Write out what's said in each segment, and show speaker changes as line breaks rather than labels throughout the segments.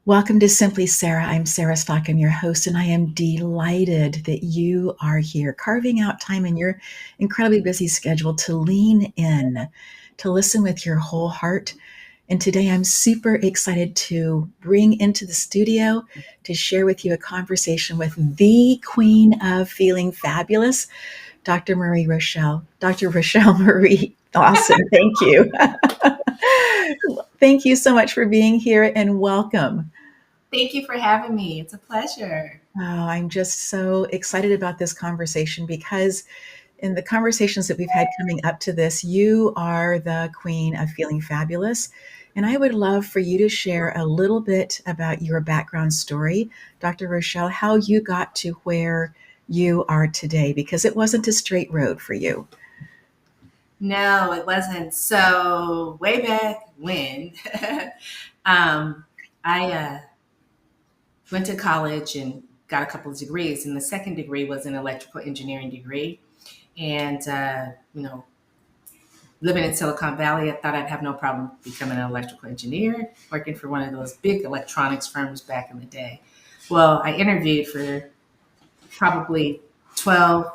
Welcome to Simply Sarah. I'm Sarah Stock. I'm your host, and I am delighted that you are here, carving out time in your incredibly busy schedule to lean in, to listen with your whole heart. And today I'm super excited to bring into the studio to share with you a conversation with the queen of feeling fabulous, Dr. Rochel Marie Lawson. Thank you. Thank you so much for being here and welcome.
Thank you for having me. It's a pleasure.
Oh, I'm just so excited about this conversation because in the conversations that we've had coming up to this, you are the queen of feeling fabulous. And I would love for you to share a little bit about your background story, Dr. Rochelle, how you got to where you are today, because it wasn't a straight road for you.
No, it wasn't. So way back when, um, I went to college and got a couple of degrees, and the second degree was an electrical engineering degree. And living in Silicon Valley, I thought I'd have no problem becoming an electrical engineer, working for one of those big electronics firms back in the day. Well, I interviewed for probably 12,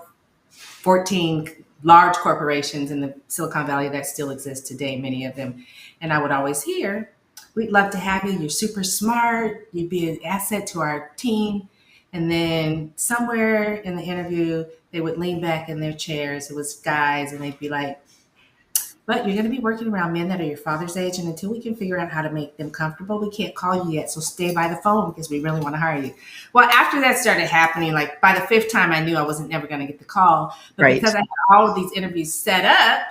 14 large corporations in the Silicon Valley that still exist today, many of them. And I would always hear, we'd love to have you. You're super smart. You'd be an asset to our team. And then somewhere in the interview, they would lean back in their chairs. It was guys, and they'd be like, but you're going to be working around men that are your father's age. And until we can figure out how to make them comfortable, we can't call you yet. So stay by the phone because we really want to hire you. Well, after that started happening, like by the fifth time, I knew I wasn't never going to get the call. But
Right.
because I had all of these interviews set up,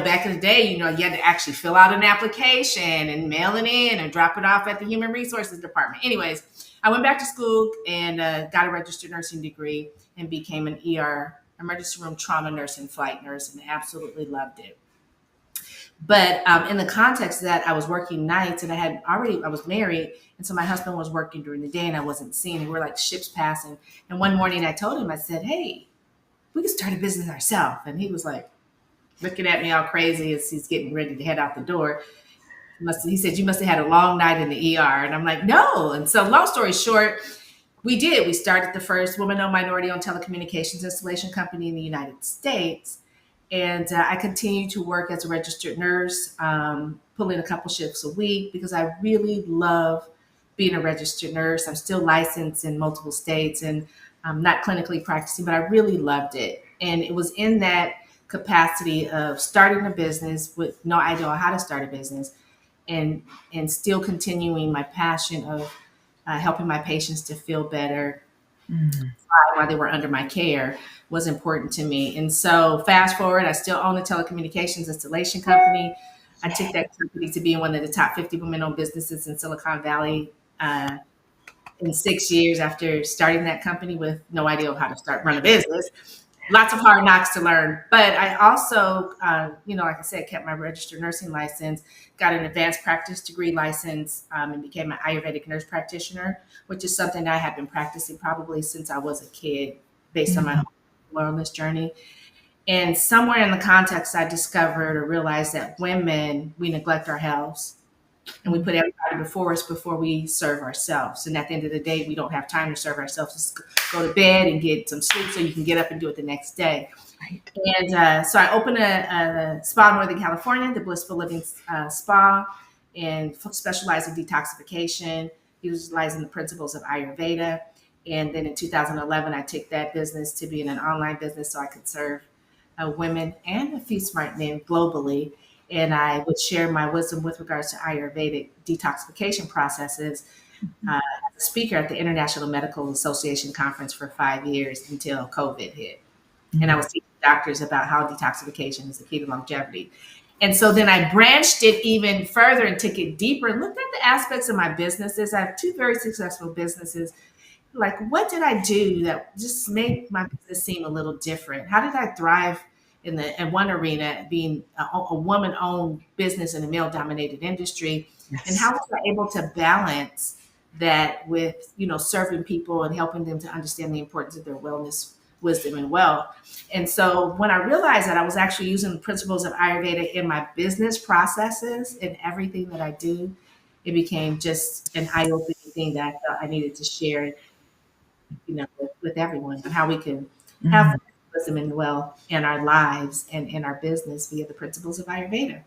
back in the day, you had to actually fill out an application and mail it in and drop it off at the human resources department. Anyways, I went back to school and got a registered nursing degree and became an ER, emergency room trauma nurse and flight nurse, and absolutely loved it. But in the context of that, I was working nights and I was married. And so my husband was working during the day and I wasn't seeing him. We're like ships passing. And one morning I told him, I said, hey, we could start a business ourselves. And he was like looking at me all crazy as he's getting ready to head out the door. He said, you must have had a long night in the ER. And I'm like, no. And so long story short, we did. We started the first woman-owned, minority-owned telecommunications installation company in the United States. And I continued to work as a registered nurse, pulling a couple shifts a week because I really love being a registered nurse. I'm still licensed in multiple states and I'm not clinically practicing, but I really loved it. And it was in that capacity of starting a business with no idea how to start a business and still continuing my passion of helping my patients to feel better while they were under my care was important to me. And so fast forward, I still own a telecommunications installation company. I took that company to be one of the top 50 women-owned businesses in Silicon Valley in 6 years after starting that company with no idea how to run a business. Lots of hard knocks to learn. But I also, like I said, kept my registered nursing license, got an advanced practice degree license, and became an Ayurvedic nurse practitioner, which is something I had been practicing probably since I was a kid based on my own wellness journey. And somewhere in the context, I discovered or realized that women, we neglect our health and we put everybody before us before we serve ourselves. And at the end of the day, we don't have time to serve ourselves. Just go to bed and get some sleep so you can get up and do it the next day.
Right.
And so I opened a spa in Northern California, the Blissful Living Spa, and specialize in detoxification, utilizing the principles of Ayurveda. And then in 2011, I took that business to be in an online business so I could serve women and a few smart men globally. And I would share my wisdom with regards to Ayurvedic detoxification processes as a speaker at the International Medical Association conference for 5 years until COVID hit. And I was teaching doctors about how detoxification is the key to longevity. And so then I branched it even further and took it deeper and looked at the aspects of my businesses. I have two very successful businesses. Like, what did I do that just made my business seem a little different? How did I thrive in one arena, being a woman-owned business in a male-dominated industry?
Yes.
And how was I able to balance that with, serving people and helping them to understand the importance of their wellness, wisdom, and wealth? And so when I realized that I was actually using the principles of Ayurveda in my business processes and everything that I do, it became just an eye-opening thing that I felt I needed to share, with everyone, and how we can have
Mhm.
wisdom and well in our lives and in our business via the principles of Ayurveda.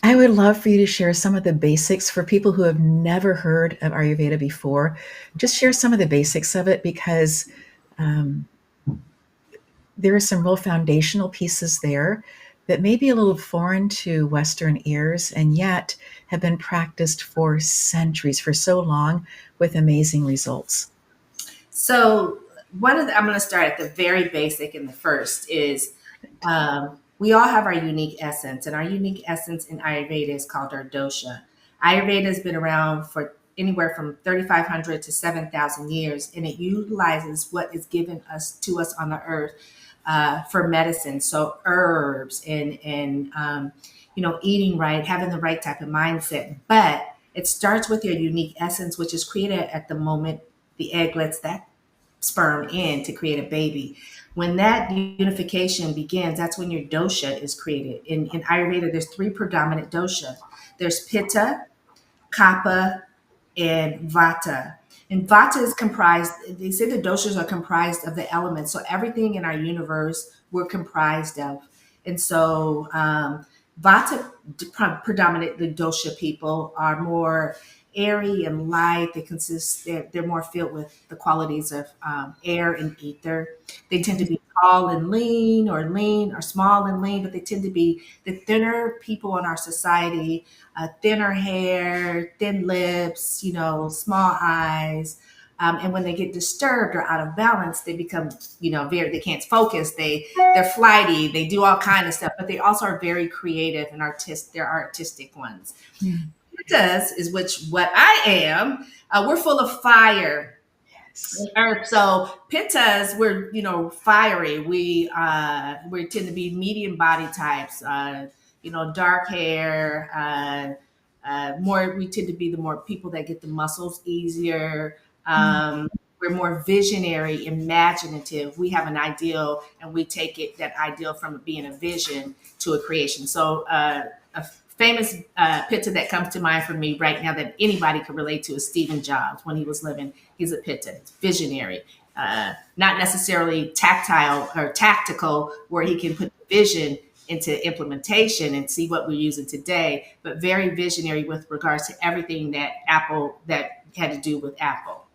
I would love for you to share some of the basics for people who have never heard of Ayurveda before. Just share some of the basics of it, because um, there are some real foundational pieces there that may be a little foreign to Western ears and yet have been practiced for centuries, for so long, with amazing results.
So I'm going to start at the very basic, and the first is we all have our unique essence, and our unique essence in Ayurveda is called our dosha. Ayurveda has been around for anywhere from 3,500 to 7,000 years, and it utilizes what is given to us on the earth for medicine. So herbs and eating right, having the right type of mindset. But it starts with your unique essence, which is created at the moment the egg lets that sperm in to create a baby. When that unification begins, that's when your dosha is created. In Ayurveda, there's three predominant doshas. There's Pitta, Kapha, and Vata. And Vata is comprised, they say the doshas are comprised of the elements. So everything in our universe we're comprised of. And so Vata predominantly dosha people are more airy and light. They're more filled with the qualities of air and ether. They tend to be tall and lean, or lean or small and lean, but they tend to be the thinner people in our society, thinner hair, thin lips, small eyes. And when they get disturbed or out of balance, they become, they can't focus. They're flighty. They do all kind of stuff, but they also are very creative and artistic. They're artistic ones.
Mm.
Does is what I am. We're full of fire.
Yes.
Earth. So pittas, we're fiery. We tend to be medium body types. Dark hair. More. We tend to be the more people that get the muscles easier.
Mm.
We're more visionary, imaginative. We have an ideal, and we take that ideal from being a vision to a creation. So a famous pitta that comes to mind for me right now that anybody could relate to is Stephen Jobs. When he was living, he's a pitta. It's visionary, not necessarily tactile or tactical, where he can put the vision into implementation and see what we're using today, but very visionary with regards to everything that had to do with Apple.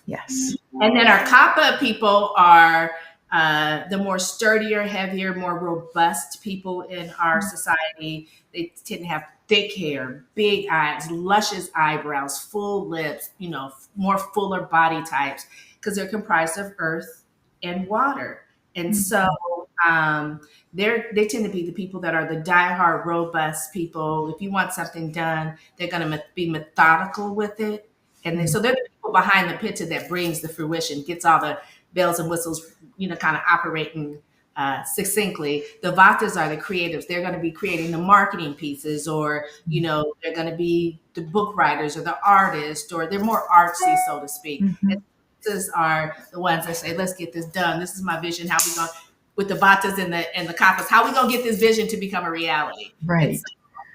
Yes.
And then our Kappa people are the more sturdier, heavier, more robust people in our society. They tend to have thick hair, big eyes, luscious eyebrows, full lips, more fuller body types, because they're comprised of earth and water. And so they tend to be the people that are the diehard, robust people. If you want something done, they're going to be methodical with it. And then, so they're the people behind the pitta that brings the fruition, gets all the bells and whistles, kind of operating succinctly. The vatas are the creatives. They're going to be creating the marketing pieces, or, they're going to be the book writers or the artists, or they're more artsy, so to speak. And
Mhm.
these are the ones that say, let's get this done. This is my vision. How we going, with the vatas and the kappas, how we going to get this vision to become a reality? And so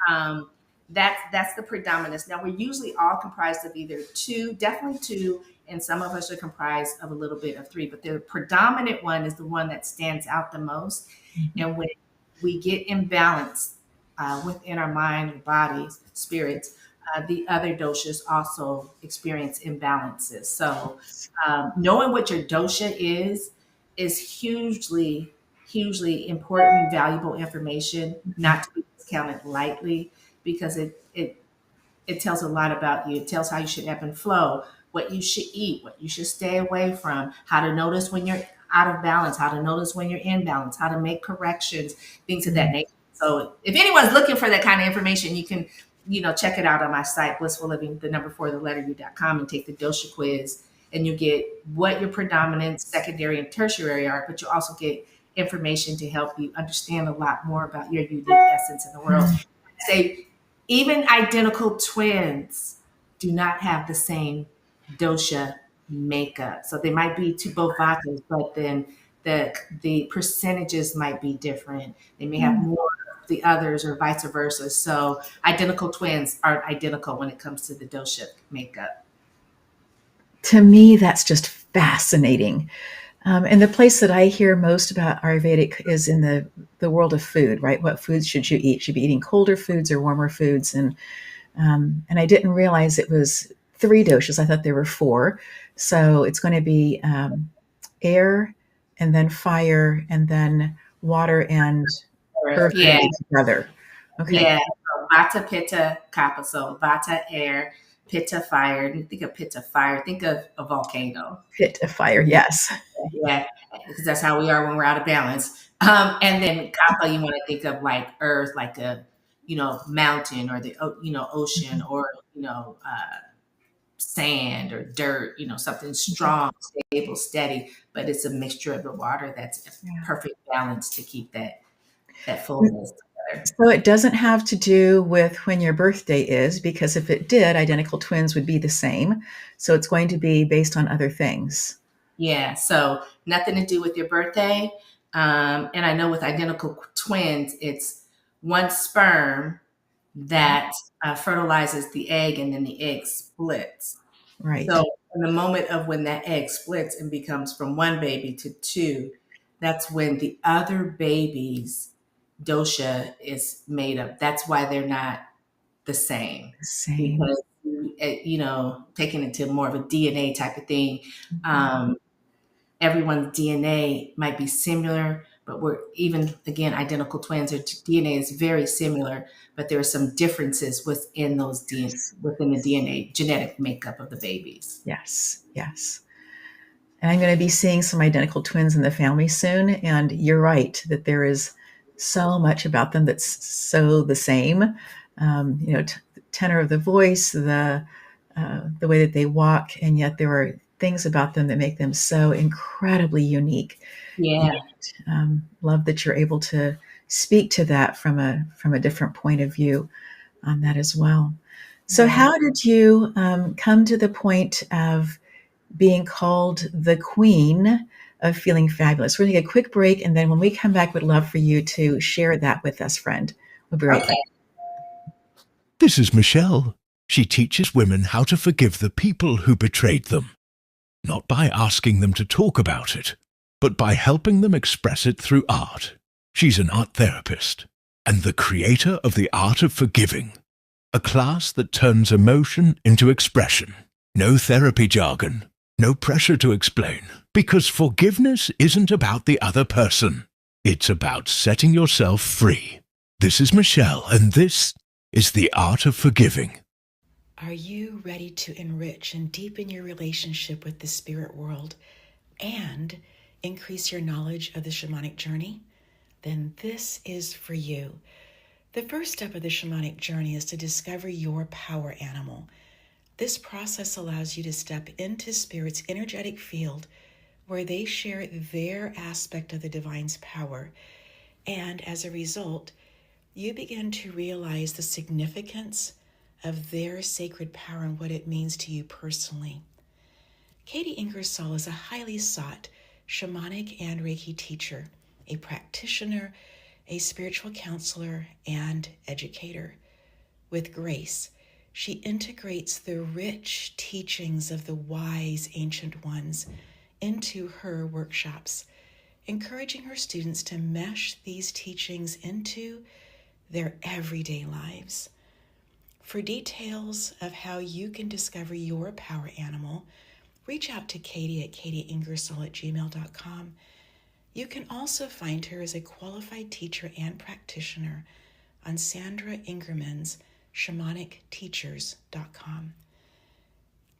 Right.
that's the predominance. Now, we're usually all comprised of either two, definitely two, and some of us are comprised of a little bit of three. But the predominant one is the one that stands out the most.
Mhm.
And when we get imbalanced within our mind, and bodies, spirits, the other doshas also experience imbalances. So, knowing what your dosha is hugely important, valuable information, not to be discounted lightly, because it tells a lot about you. It tells how you should ebb and flow, what you should eat, what you should stay away from, how to notice when you're out of balance, how to notice when you're in balance, how to make corrections, things of that
Mhm.
nature. So if anyone's looking for that kind of information, you can, check it out on my site, Blissful Living, the number 4, the letter U.com, and take the dosha quiz. And you get what your predominant, secondary, and tertiary are, but you also get information to help you understand a lot more about your unique essence in the world.
Mhm.
Say, even identical twins do not have the same dosha makeup. So they might be two both vatas, but then the percentages might be different. They may have
Mhm.
more of the others, or vice versa. So identical twins aren't identical when it comes to the dosha makeup.
to me, that's just fascinating. And the place that I hear most about Ayurvedic is in the world of food, right? What foods should you eat? Should you be eating colder foods or warmer foods? And I didn't realize it was 3 doshas. I thought there were 4. So it's going to be air, and then fire, and then water and earth are going
Yeah,
to be together. Okay.
yeah. So Vata, Pitta, Kapha. So Vata, air, Pitta, fire. When you think of Pitta, fire, think of a volcano.
Pit of fire, yes.
Yeah, because that's how we are when we're out of balance. And then Kapha, you want to think of like earth, like a mountain, or the ocean, or sand or dirt. Something strong, stable, steady. But it's a mixture of the water that's a
Yeah.
perfect balance to keep that fullness together.
So it doesn't have to do with when your birthday is, because if it did, identical twins would be the same. So it's going to be based on other things.
Yeah, so nothing to do with your birthday. And I know with identical twins, it's one sperm that fertilizes the egg, and then the egg splits.
Right.
So in the moment of when that egg splits and becomes from one baby to 2, that's when the other baby's dosha is made up. That's why they're not the same,
Same.
because taking it to more of a DNA type of thing.
Mhm.
Um, Everyone's DNA might be similar, but we're even, again, identical twins. Or DNA is very similar, but there are some differences within within the DNA genetic makeup of the babies.
Yes. Yes. And I'm going to be seeing some identical twins in the family soon. And you're right that there is so much about them that's so the same. Tenor of the voice, the way that they walk, and yet there are things about them that make them so incredibly unique.
Yeah,
And love that you're able to speak to that from a different point of view on that as well. So,
yeah.
how did you come to the point of being called the queen of feeling fabulous? We're going to take a quick break, and then when we come back, we'd love for you to share that with us, friend. We'll be right
Okay.
back.
This is Michelle. She teaches women how to forgive the people who betrayed them, not by asking them to talk about it, but by helping them express it through art. She's an art therapist and the creator of the Art of Forgiving, a class that turns emotion into expression. No therapy jargon, no pressure to explain, because forgiveness isn't about the other person. It's about setting yourself free. This is Michelle, and this is the Art of Forgiving.
Are you ready to enrich and deepen your relationship with the spirit world and increase your knowledge of the shamanic journey? Then this is for you. The first step of the shamanic journey is to discover your power animal. This process allows you to step into Spirit's energetic field where they share their aspect of the divine's power. And as a result, you begin to realize the significance of their sacred power and what it means to you personally. Katie Ingersoll is a highly sought shamanic and Reiki teacher, a practitioner, a spiritual counselor, and educator. With grace, she integrates the rich teachings of the wise ancient ones into her workshops, encouraging her students to mesh these teachings into their everyday lives. For details of how you can discover your power animal, reach out to Katie at katieingersoll@gmail.com. You can also find her as a qualified teacher and practitioner on Sandra Ingerman's shamanicteachers.com.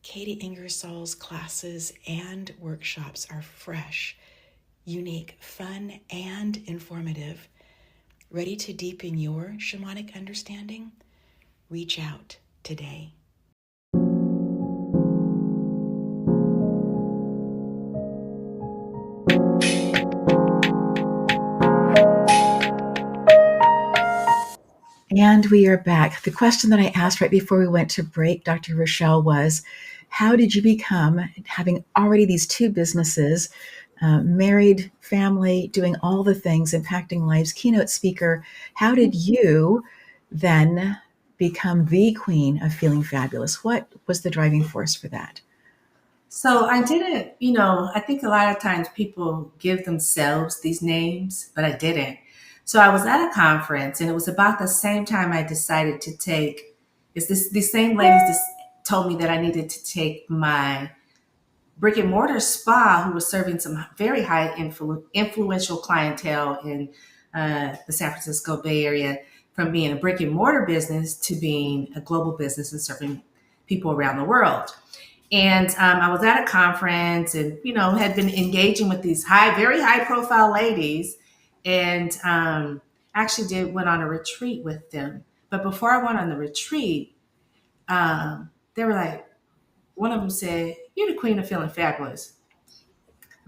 Katie Ingersoll's classes and workshops are fresh, unique, fun, and informative. Ready to deepen your shamanic understanding? Reach out today. And we are back. The question that I asked right before we went to break, Dr. Rochele, was how did you become, having already these 2 businesses, married, family, doing all the things, impacting lives, keynote speaker, how did you then become the queen of feeling fabulous? What was the driving force for that?
So I didn't, I think a lot of times people give themselves these names, but I didn't. So I was at a conference and it was about the same time I decided to take, is this, these same ladies just told me that I needed to take my brick and mortar spa who was serving some very high influential clientele in the San Francisco Bay Area from being a brick and mortar business to being a global business and serving people around the world. And I was at a conference and, had been engaging with these very high profile ladies and actually went on a retreat with them. But before I went on the retreat, they were like, one of them said, "You're the queen of feeling fabulous."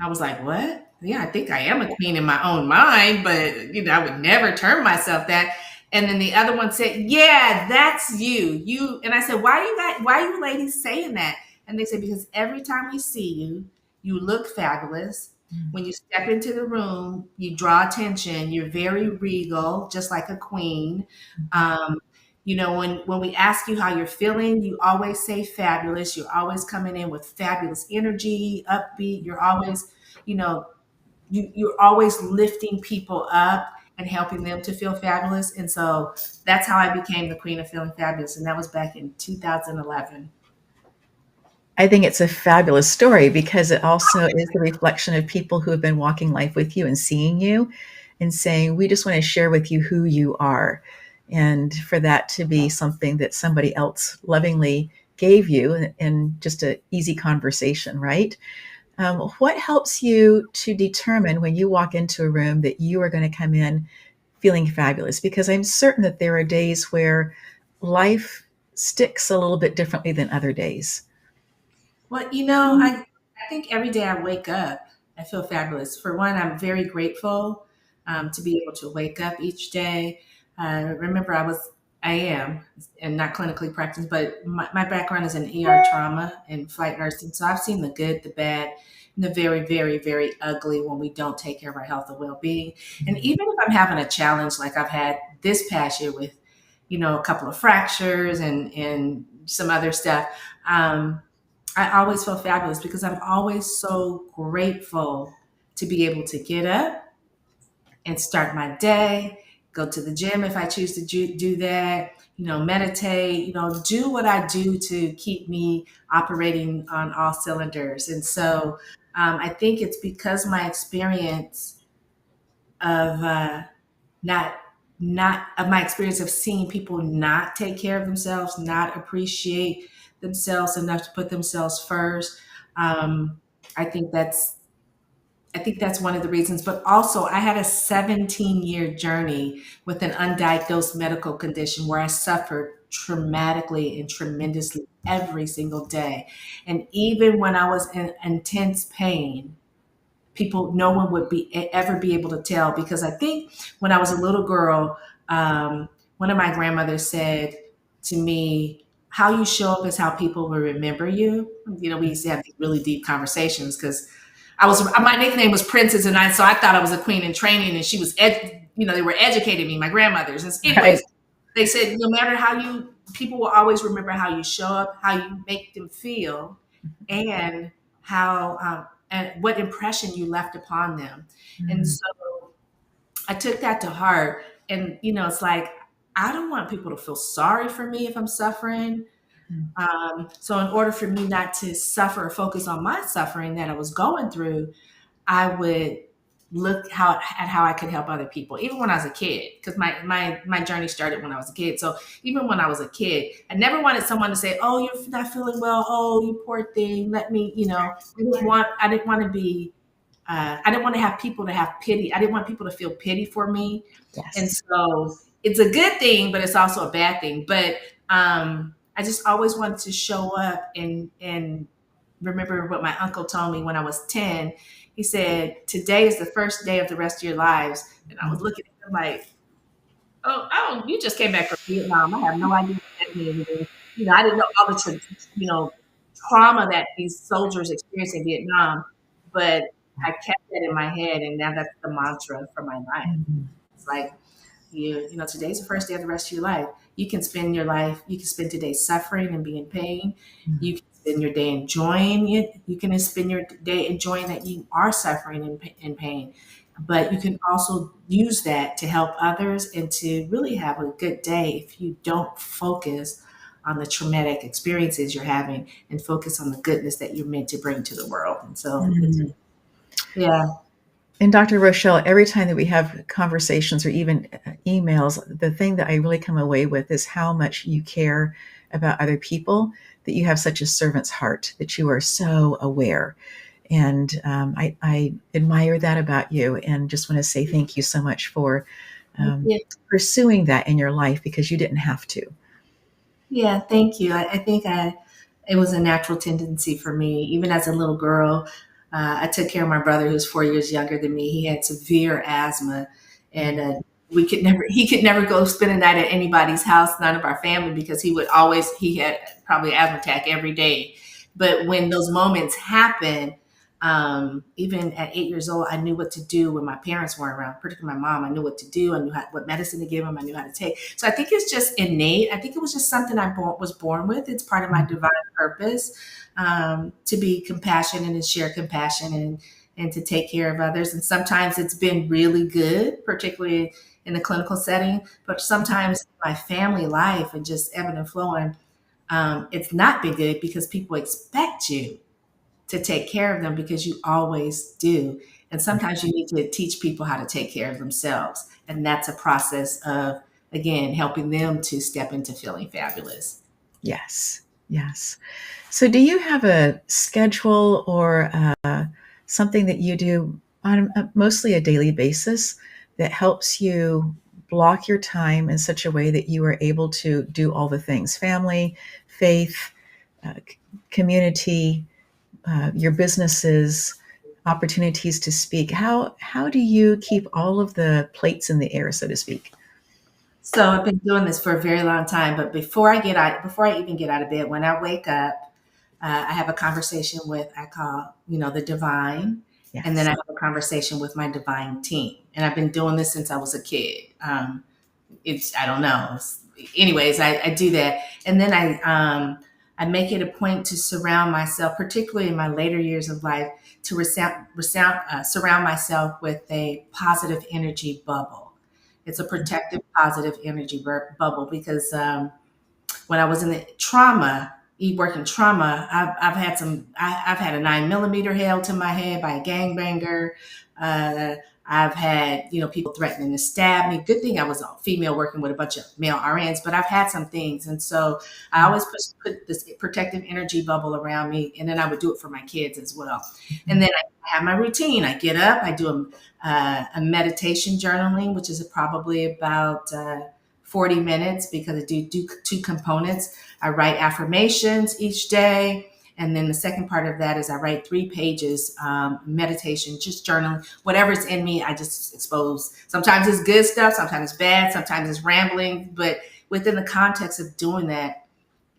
I was like, "What?" Yeah, I think I am a queen in my own mind, but I would never term myself that. And then the other one said, "Yeah, that's you." And I said, why are you ladies saying that?" And they said, "Because every time we see you, you look fabulous. When you step into the room, you draw attention. You're very regal, just like a queen. Um, when we ask you how you're feeling, you always say fabulous. You're always coming in with fabulous energy, upbeat. You're always, you know, you're always lifting people up and helping them to feel fabulous. And so that's how I became the queen of feeling fabulous. And that was back in 2011.
I think it's a fabulous story because it also is the reflection of people who have been walking life with you and seeing you and saying, we just want to share with you who you are. And for that to be something that somebody else lovingly gave you in just an easy conversation, right? What helps you to determine when you walk into a room that you are going to come in feeling fabulous? Because I'm certain that there are days where life sticks a little bit differently than other days.
Well, I think every day I wake up, I feel fabulous. For one, I'm very grateful to be able to wake up each day. Remember, I am, and not clinically practiced, but my background is in ER trauma and flight nursing. So I've seen the good, the bad, and the very, very, very ugly when we don't take care of our health and well being. And even if I'm having a challenge like I've had this past year with, a couple of fractures and some other stuff. I always feel fabulous because I'm always so grateful to be able to get up and start my day, go to the gym if I choose to do that, meditate, do what I do to keep me operating on all cylinders. And so I think it's because my experience of not not of my experience of seeing people not take care of themselves, not appreciate themselves enough to put themselves first. Um, I think that's I think that's one of the reasons. But also, I had a 17-year journey with an undiagnosed medical condition where I suffered traumatically and tremendously every single day. And even when I was in intense pain, no one would ever be able to tell, because I think when I was a little girl, one of my grandmothers said to me, "How you show up is how people will remember you." We used to have these really deep conversations because my nickname was Princess, and so I thought I was a queen in training, and she was they were educating me, my grandmothers. And anyways,
Right.
they said no matter people will always remember how you show up, how you make them feel, and how and what impression you left upon them. And
Mm,
so I took that to heart. And it's like, I don't want people to feel sorry for me if I'm suffering.
mm,
So in order for me not to suffer or focus on my suffering that I was going through, I would look at how I could help other people, even when I was a kid, because my journey started when I was a kid. So even when I was a kid, I never wanted someone to say, "Oh, you're not feeling well. Oh, you poor thing. Let me," I didn't want to be, I didn't want to have people to have pity. I didn't want people to feel pity for me. And
yes.
so it's a good thing, but it's also a bad thing. But I just always wanted to show up and remember what my uncle told me when I was 10. He said, "Today is the first day of the rest of your lives." And I was
Mm,
looking at him like, "Oh, you just came back from Vietnam. I have no idea what that means." And, I didn't know all the, trauma that these soldiers experienced in Vietnam, but I kept that in my head. And now that's the mantra for my life.
mm,
It's like, today's the first day of the rest of your life. You can spend today suffering and be in pain.
mm,
You can spend your day enjoying it. You can spend your day enjoying that you are suffering in pain, but you can also use that to help others and to really have a good day if you don't focus on the traumatic experiences you're having and focus on the goodness that you're meant to bring to the world. And so,
Mm.
yeah.
And Dr. Rochele, every time that we have conversations or even emails, the thing that I really come away with is how much you care about other people, that you have such a servant's heart, that you are so aware. And I admire that about you, and just want to say thank you so much for
Yeah.
pursuing that in your life, because you didn't have to.
Yeah, thank you. I think it was a natural tendency for me. Even as a little girl, I took care of my brother who's 4 years younger than me. He had severe asthma, and he could never go spend a night at anybody's house, none of our family, because he had probably asthma attack every day. But when those moments happen, even at 8 years old, I knew what to do when my parents weren't around, particularly my mom. I knew what to do. I knew what medicine to give him. I knew how to take. So I think it's just innate. I think it was just something was born with. It's part of my divine purpose, to be compassionate and share compassion and to take care of others. And sometimes it's been really good, particularly in the clinical setting, but sometimes in my family life and just ebbing and flowing, it's not been good because people expect you to take care of them because you always do. And sometimes you need to teach people how to take care of themselves. And that's a process of, again, helping them to step into feeling fabulous.
Yes, yes. So, do you have a schedule or something that you do on mostly a daily basis that helps you block your time in such a way that you are able to do all the things: family, faith, community, your businesses, opportunities to speak? How do you keep all of the plates in the air, so to speak?
So I've been doing this for a very long time, but before I even get out of bed, when I wake up, I have a conversation with, I call, the divine. And then I
Yes.
have a conversation with my divine team. And I've been doing this since I was a kid. I don't know. Anyways, I do that. And then I make it a point to surround myself, particularly in my later years of life, to surround myself with a positive energy bubble. It's a protective, positive energy bubble because when I was in the working trauma, I've had a 9 millimeter held to my head by a gangbanger. Uh, I've had, people threatening to stab me. Good thing I was a female working with a bunch of male RNs, but I've had some things. And so I always put this protective energy bubble around me. And then I would do it for my kids as well. And then I have my routine. I get up, I do a meditation journaling, which is probably about 40 minutes because I do two components. I write affirmations each day. And then the second part of that is I write 3 pages, meditation, just journaling, whatever's in me, I just expose. Sometimes it's good stuff, sometimes it's bad, sometimes it's rambling. But within the context of doing that,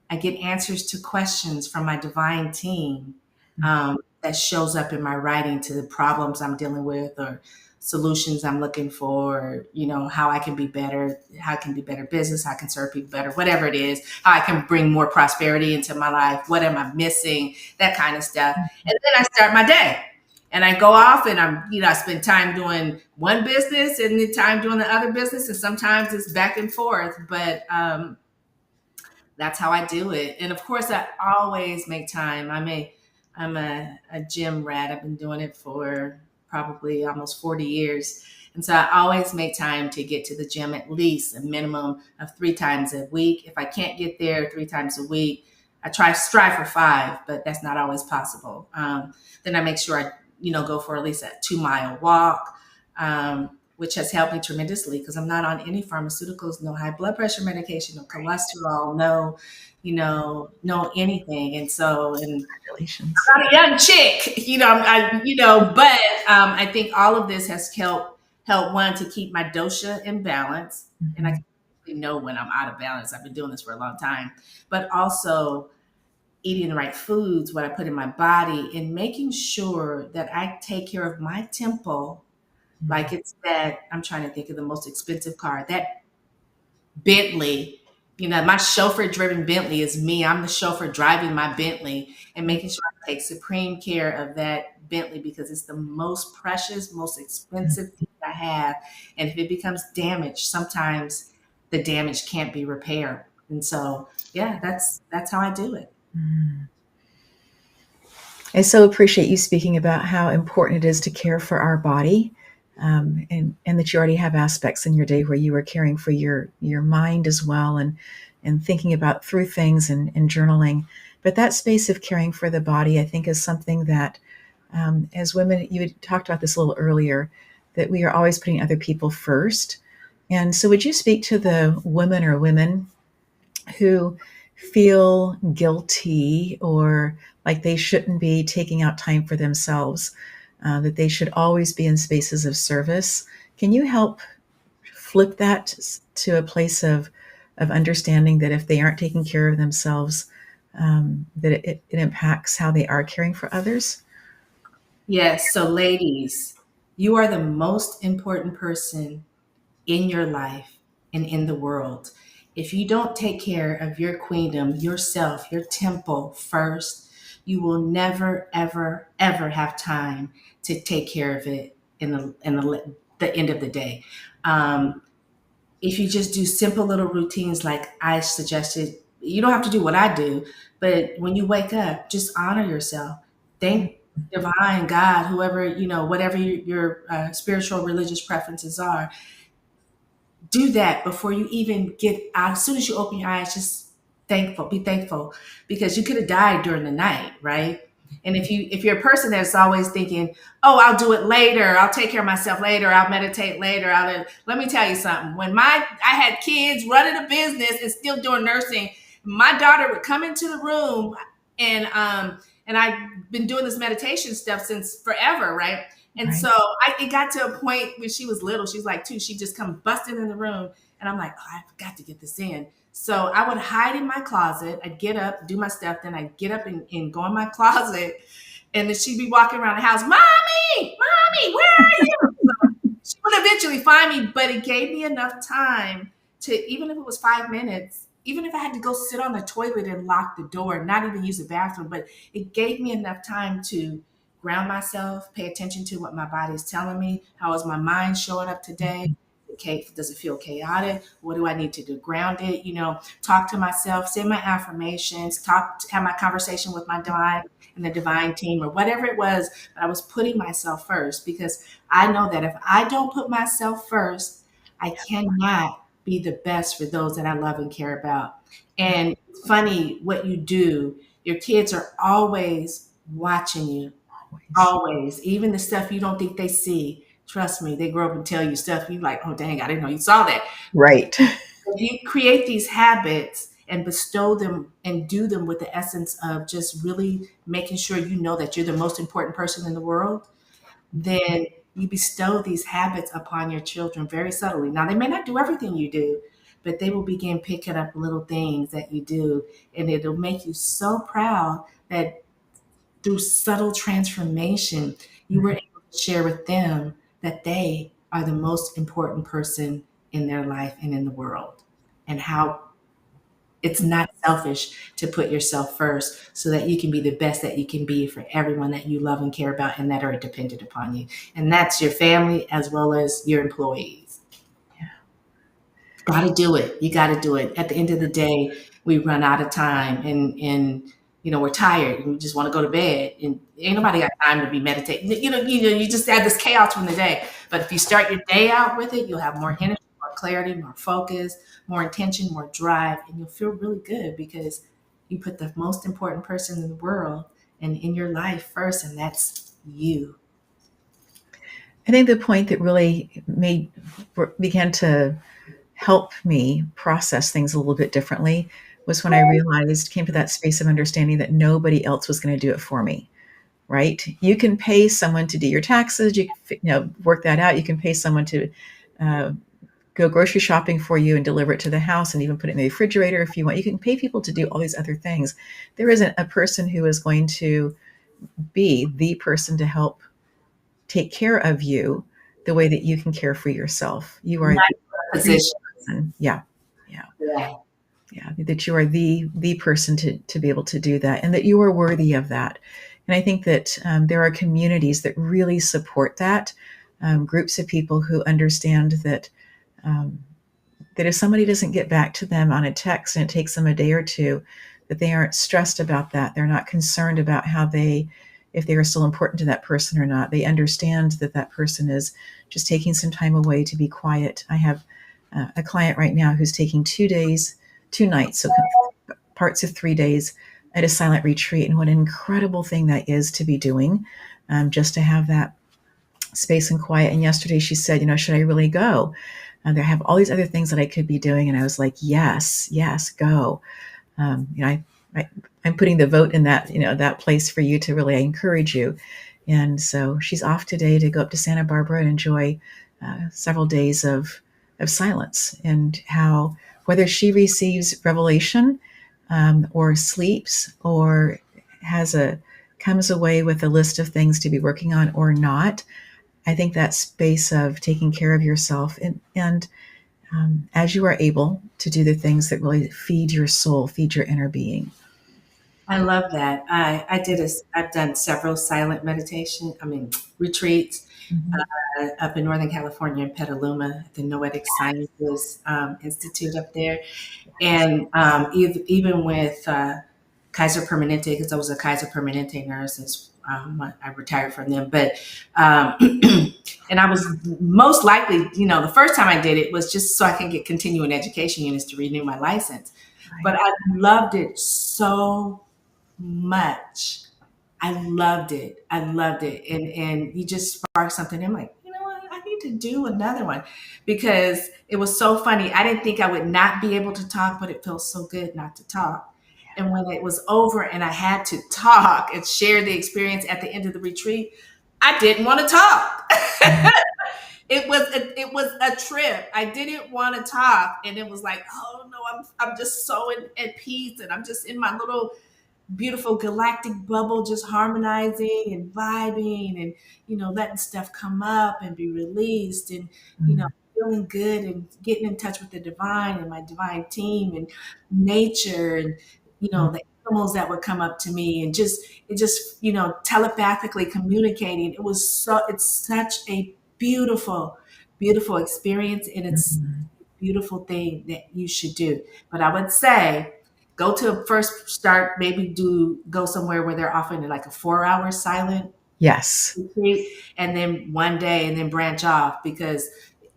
I get answers to questions from my divine team, that shows up in my writing to the problems I'm dealing with or solutions I'm looking for, how I can be better, how I can be better business, how I can serve people better, whatever it is, how I can bring more prosperity into my life, what am I missing, that kind of stuff. And then I start my day. And I go off and I spend time doing one business and then time doing the other business. And sometimes it's back and forth, but that's how I do it. And of course, I always make time. I'm a gym rat. I've been doing it for probably almost 40 years. And so I always make time to get to the gym at least a minimum of 3 times a week. If I can't get there 3 times a week, I strive for 5, but that's not always possible. Then I make sure I, go for at least a 2-mile walk. Which has helped me tremendously because I'm not on any pharmaceuticals, no high blood pressure medication, no cholesterol, no anything. And so, and
Congratulations.
I'm not a young chick, but I think all of this has helped one to keep my dosha in balance. And I can really know when I'm out of balance. I've been doing this for a long time, but also eating the right foods, what I put in my body, and making sure that I take care of my temple. Like it's that, I'm trying to think of the most expensive car, that Bentley My chauffeur driven Bentley is me. I'm the chauffeur driving my Bentley and making sure I take supreme care of that Bentley because it's the most precious, most expensive thing I have. And if it becomes damaged, sometimes the damage can't be repaired. And so, yeah, that's how I do it.
Mm. I so appreciate you speaking about how important it is to care for our body, and that you already have aspects in your day where you are caring for your mind as well, and thinking about through things, and journaling. But that space of caring for the body, I think, is something that, as women, you had talked about this a little earlier, that we are always putting other people first. And so, would you speak to the women who feel guilty or like they shouldn't be taking out time for themselves, that they should always be in spaces of service? Can you help flip that to a place of understanding that if they aren't taking care of themselves, that it impacts how they are caring for others?
Yes. So, ladies, you are the most important person in your life and in the world. If you don't take care of your queendom, yourself, your temple first, you will never, ever, ever have time to take care of it the end of the day. Um, if you just do simple little routines like I suggested, you don't have to do what I do, but when you wake up, just honor yourself. Thank divine God, whoever, whatever your spiritual religious preferences are, do that before you even get out. As soon as you open your eyes, just be thankful because you could have died during the night, right? And if you're a person that's always thinking, oh, I'll do it later, I'll take care of myself later, I'll meditate later, let me tell you something. When I had kids running a business and still doing nursing, my daughter would come into the room and I've been doing this meditation stuff since forever, right? And
Right.
so it got to a point when she was little, she's like 2, she just come busting in the room. And I'm like, oh, I've got to get this in. So I would hide in my closet. I'd get up, do my stuff. Then I'd get up and go in my closet. And then she'd be walking around the house, Mommy, where are you? So she would eventually find me, but it gave me enough time to, even if it was 5 minutes, even if I had to go sit on the toilet and lock the door, not even use the bathroom, but it gave me enough time to ground myself, pay attention to what my body is telling me. How is my mind showing up today? Okay, does it feel chaotic? What do I need to do? Ground it, talk to myself, say my affirmations, have my conversation with my divine and the divine team or whatever it was. But I was putting myself first because I know that if I don't put myself first, I cannot be the best for those that I love and care about. And it's funny what you do. Your kids are always watching you.
Always.
Always, even the stuff you don't think they see. Trust me, they grow up and tell you stuff. You like, oh dang, I didn't know you saw that.
Right.
If you create these habits and bestow them and do them with the essence of just really making sure you know that you're the most important person in the world, then you bestow these habits upon your children very subtly. Now, they may not do everything you do, but they will begin picking up little things that you do, and it'll make you so proud that through subtle transformation, you were able to share with them that they are the most important person in their life and in the world, and how it's not selfish to put yourself first so that you can be the best that you can be for everyone that you love and care about and that are dependent upon you. And that's your family as well as your employees. Got to do it. You got to do it. At the end of the day, we run out of time and we're tired and we just want to go to bed and ain't nobody got time to be meditating. You just have this chaos from the day. But if you start your day out with it, you'll have more energy, more clarity, more focus, more intention, more drive, and you'll feel really good because you put the most important person in the world and in your life first, and that's you.
I think the point that really began to help me process things a little bit differently was when I came to that space of understanding that nobody else was going to do it for me. Right? You can pay someone to do your taxes. You can, work that out. You can pay someone to uh, go grocery shopping for you and deliver it to the house and even put it in the refrigerator if you want. You can pay people to do all these other things. There isn't a person who is going to be the person to help take care of you the way that you can care for yourself. You are
Not
the
position.
person. Yeah. Yeah.
Yeah.
Yeah, that you are the person to be able to do that, and that you are worthy of that. And I think that there are communities that really support that, groups of people who understand that um, that if somebody doesn't get back to them on a text and it takes them a day or two, that they aren't stressed about that. They're not concerned about if they are still important to that person or not. They understand that that person is just taking some time away to be quiet. I have a client right now who's taking 2 days, 2 nights, so parts of 3 days at a silent retreat. And what an incredible thing that is to be doing, just to have that space and quiet. And yesterday she said, should I really go? I have all these other things that I could be doing. And I was like, yes, go. I'm putting the vote in that, that place for you to really encourage you. And so she's off today to go up to Santa Barbara and enjoy several days of silence, and how, whether she receives revelation or sleeps or comes away with a list of things to be working on or not, I think that space of taking care of yourself and as you are able to do the things that really feed your soul, feed your inner being.
I love that. I've done several silent retreats up in Northern California in Petaluma, at the Noetic Sciences Institute up there. And even with Kaiser Permanente, because I was a Kaiser Permanente nurse, since I retired from them. But and I was most likely, the first time I did it was just so I can get continuing education units to renew my license. Right. But I loved it so much. I loved it. And you just sparked something. I'm like, you know what? I need to do another one, because it was so funny. I didn't think I would not be able to talk, but it felt so good not to talk. And when it was over and I had to talk and share the experience at the end of the retreat, I didn't want to talk. It was a trip. I didn't want to talk. And it was like, oh no, I'm just so at peace. And I'm just in my little beautiful galactic bubble, just harmonizing and vibing and, letting stuff come up and be released, and, feeling good and getting in touch with the divine and my divine team and nature and, the animals that would come up to me, and telepathically communicating. It's such a beautiful, beautiful experience. And it's a beautiful thing that you should do. But I would say, maybe go somewhere where they're offering like a 4-hour silent retreat, and then one day, and then branch off, because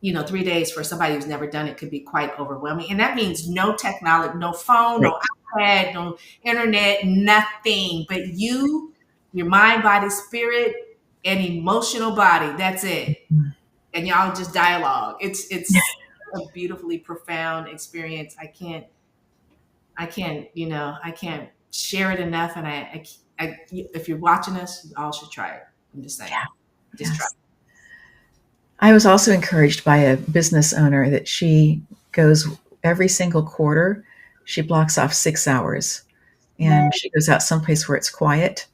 3 days for somebody who's never done it could be quite overwhelming. And that means no technology, no phone, no iPad, no internet, nothing but your mind, body, spirit, and emotional body. That's it. And y'all just dialogue. It's a beautifully profound experience. I can't share it enough. And if you're watching us, you all should try it. I'm just saying, try it.
I was also encouraged by a business owner that she goes every single quarter. She blocks off 6 hours, and she goes out someplace where it's quiet.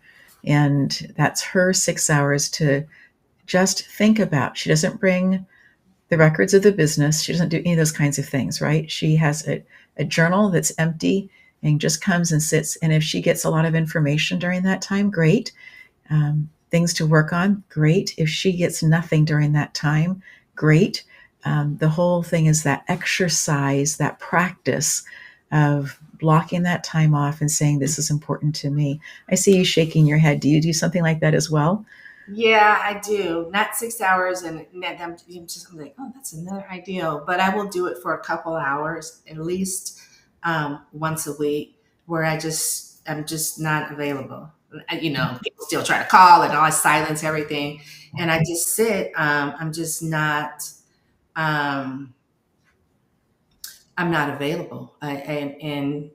And that's her 6 hours to just think about. She doesn't bring the records of the business. She doesn't do any of those kinds of things, right? She has a journal that's empty and just comes and sits. And if she gets a lot of information during that time, great. Things to work on, great. If she gets nothing during that time, great. The whole thing is that exercise, that practice of blocking that time off and saying, this is important to me. I see you shaking your head. Do you do something like that as well?
Yeah, I do. Not 6 hours, and I'm just like, oh, that's another ideal. But I will do it for a couple hours, at least once a week, where I'm just not available. People still try to call, and I silence everything, and I just sit. I'm just not. I'm not available, and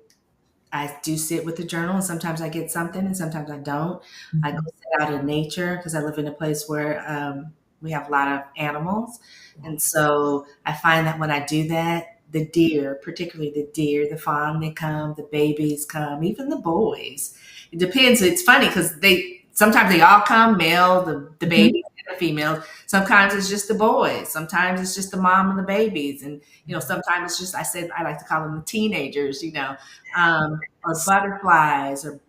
I do sit with the journal, and sometimes I get something, and sometimes I don't. I go sit out in nature, because I live in a place where we have a lot of animals, and so I find that when I do that, the deer, particularly the fawn, they come, the babies come, even the boys. It depends. It's funny because sometimes they all come, male, the babies, the females. Sometimes it's just the boys. Sometimes it's just the mom and the babies. And, sometimes it's just, I like to call them the teenagers, or butterflies or,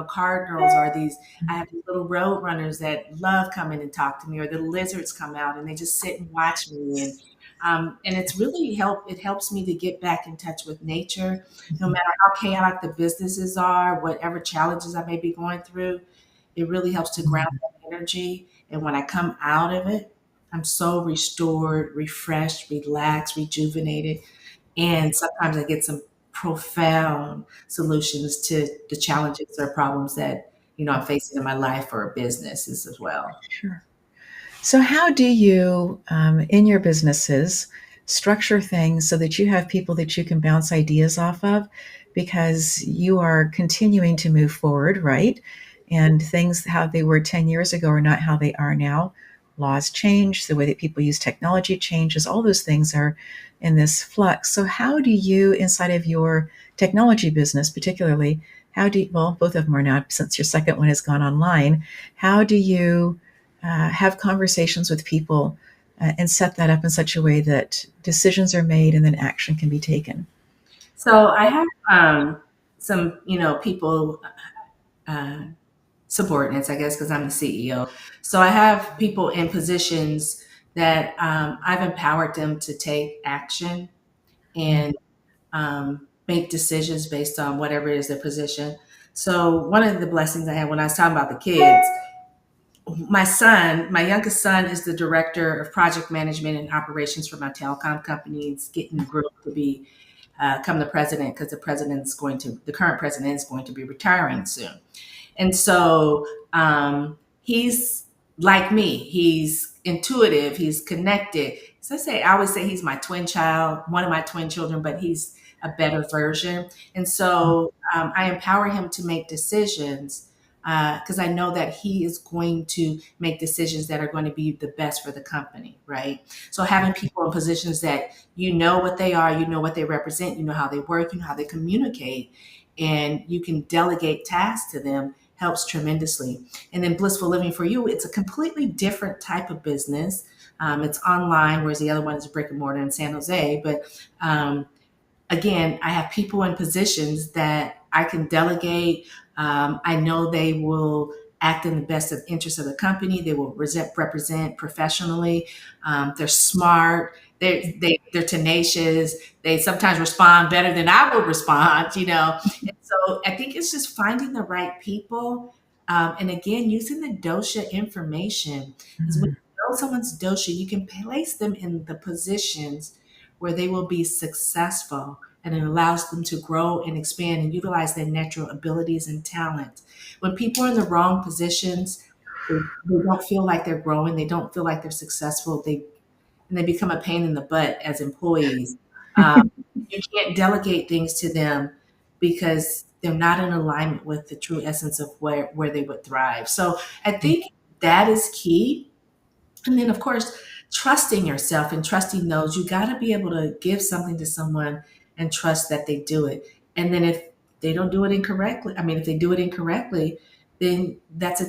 cardinals, or I have these little road runners that love coming and talk to me, or the lizards come out and they just sit and watch me. And it's really it helps me to get back in touch with nature, no matter how chaotic the businesses are, whatever challenges I may be going through. It really helps to ground that energy. And when I come out of it, I'm so restored, refreshed, relaxed, rejuvenated. And sometimes I get some profound solutions to the challenges or problems that, I'm facing in my life or businesses as well.
Sure. So, how do you, in your businesses, structure things so that you have people that you can bounce ideas off of, because you are continuing to move forward, right? And things how they were 10 years ago are not how they are now. Laws change, the way that people use technology changes, all those things are in this flux. So, how do you, inside of your technology business, particularly, well, both of them are now, since your second one has gone online, how do you have conversations with people and set that up in such a way that decisions are made and then action can be taken?
So I have some, people, subordinates, I guess, because I'm the CEO. So I have people in positions that I've empowered them to take action and make decisions based on whatever is their position. So one of the blessings I had when I was talking about the kids, my youngest son is the director of project management and operations for my telecom company. It's getting groomed to become the president, because the current president is going to be retiring soon. And so he's like me. He's intuitive. He's connected. So I always say he's my twin child, one of my twin children, but he's a better version. And so I empower him to make decisions, because I know that he is going to make decisions that are going to be the best for the company, right? So having people in positions that you know what they are, you know what they represent, you know how they work, you know how they communicate, and you can delegate tasks to them helps tremendously. And then Blissful Living for you, it's a completely different type of business. It's online, whereas the other one is brick and mortar in San Jose. But again, I have people in positions that I can delegate. I know they will act in the best interest of the company. They will represent professionally. They're smart. They're tenacious. They sometimes respond better than I would respond, And so I think it's just finding the right people. And again, using the dosha information. Because when you know someone's dosha, you can place them in the positions where they will be successful, and it allows them to grow and expand and utilize their natural abilities and talent. When people are in the wrong positions, they don't feel like they're growing, they don't feel like they're successful, and they become a pain in the butt as employees. You can't delegate things to them because they're not in alignment with the true essence of where they would thrive. So I think that is key. And then, of course, trusting yourself and trusting those. You got to be able to give something to someone and trust that they do it. And then if they don't do it incorrectly, if they do it incorrectly, then that's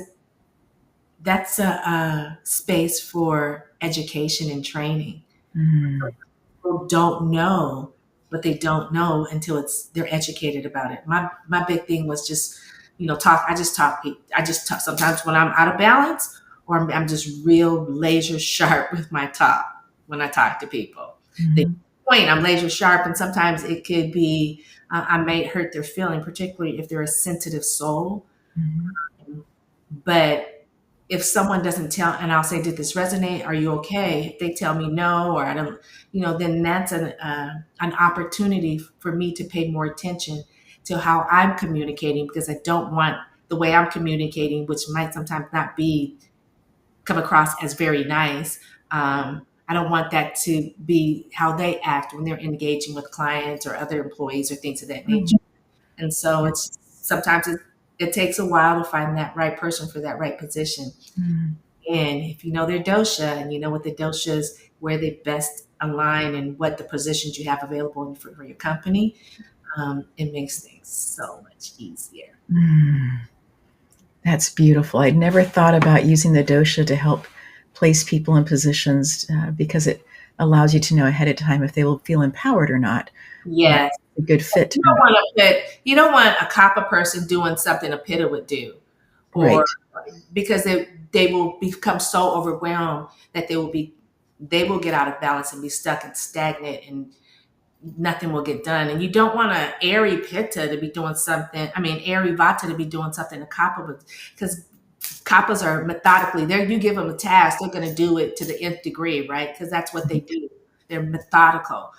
a space for education and training. People don't know what they don't know until they're educated about it. My big thing was just, talk. I just talk. Sometimes when I'm out of balance, or I'm just real laser sharp with my talk when I talk to people. The point, I'm laser sharp, and sometimes it could be I may hurt their feeling, particularly if they're a sensitive soul. But if someone doesn't tell, and I'll say, did this resonate? Are you okay? If they tell me no, or I don't, then that's an opportunity for me to pay more attention to how I'm communicating, because I don't want the way I'm communicating, which might sometimes not come across as very nice. I don't want that to be how they act when they're engaging with clients or other employees or things of that nature. And so sometimes it takes a while to find that right person for that right position. And if you know their dosha, and you know what the doshas, where they best align, and what the positions you have available for your company, it makes things so much easier.
That's beautiful. I'd never thought about using the dosha to help place people in positions because it allows you to know ahead of time if they will feel empowered or not.
Yes.
A good fit.
You don't want a COPPA person doing something a PITA would do, or
Right.
because they will become so overwhelmed that they will get out of balance and be stuck and stagnant, and nothing will get done. And you don't want an airy Pitta to be doing something. I mean, airy Vata to be doing something to Kappa, because Kappas are methodically there. You give them a task, they're going to do it to the nth degree, right? Because that's what they do. They're methodical.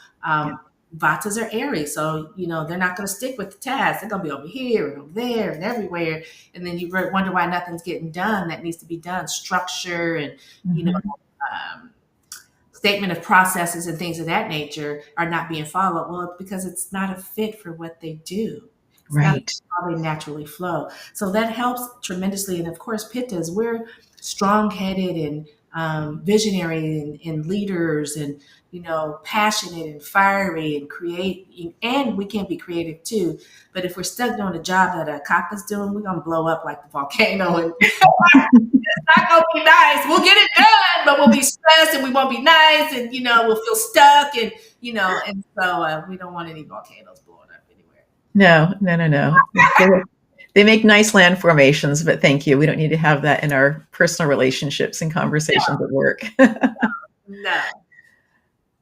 Vatas are airy, so they're not going to stick with the task. They're going to be over here and over there and everywhere, and then you wonder why nothing's getting done that needs to be done. Structure and statement of processes and things of that nature are not being followed. Well, it's because it's not a fit for what they do. It's not
Right.
how they naturally flow. So that helps tremendously. And of course, Pittas, we're strong-headed and visionary and leaders and passionate and fiery and create, and we can be creative too. But if we're stuck doing a job that a cop is doing, we're gonna blow up like the volcano, and it's not gonna be nice. We'll get it done, but we'll be stressed and we won't be nice, and we'll feel stuck, and and so we don't want any volcanoes blowing up anywhere.
No. They make nice land formations, but thank you. We don't need to have that in our personal relationships and conversations at work.
No.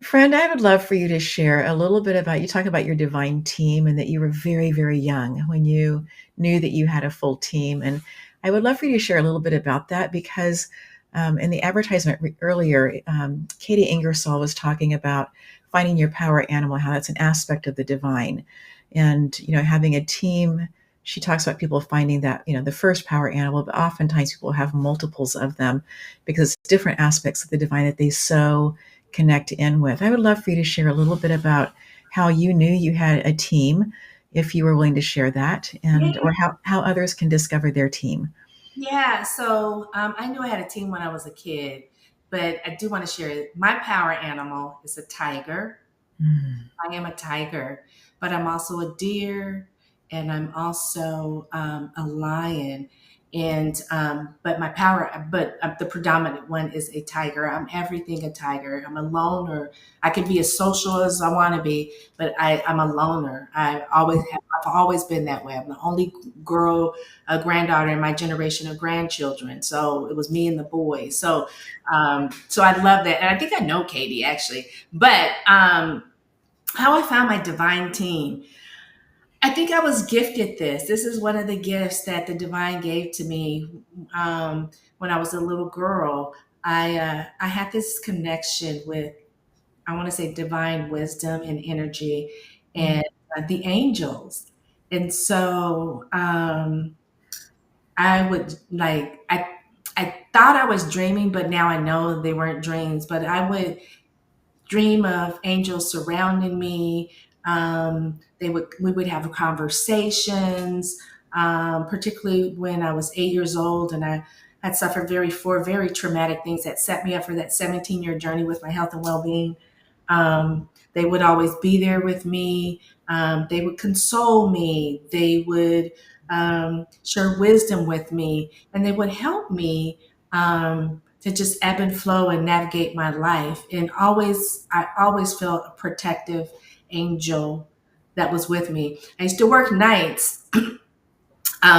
Friend, I would love for you to share a little bit about, you talk about your divine team and that you were very, very young when you knew that you had a full team. And I would love for you to share a little bit about that because in the advertisement earlier, Katie Ingersoll was talking about finding your power animal, how that's an aspect of the divine. And, having a team, she talks about people finding that, the first power animal, but oftentimes people have multiples of them because it's different aspects of the divine that they so connect in with. I would love for you to share a little bit about how you knew you had a team, if you were willing to share that, and or how others can discover their team.
Yeah, so I knew I had a team when I was a kid, but I do want to share my power animal is a tiger. I am a tiger, but I'm also a deer, and I'm also a lion. And but the predominant one is a tiger. I'm everything a tiger. I'm a loner. I could be as social as I want to be, but I'm a loner. I've always been that way. I'm the only girl, a granddaughter in my generation of grandchildren. So it was me and the boys. So so I love that, and I think I know Katie actually, but how I found my divine team. I think I was gifted this. This is one of the gifts that the divine gave to me when I was a little girl. I had this connection with, I want to say, divine wisdom and energy and the angels. And so I would I thought I was dreaming, but now I know they weren't dreams. But I would dream of angels surrounding me. We would have conversations, particularly when I was 8 years old and I had suffered four very traumatic things that set me up for that 17-year journey with my health and well-being. They would always be there with me. They would console me. They would share wisdom with me, and they would help me to just ebb and flow and navigate my life. And I always felt a protective angel that was with me. I used to work nights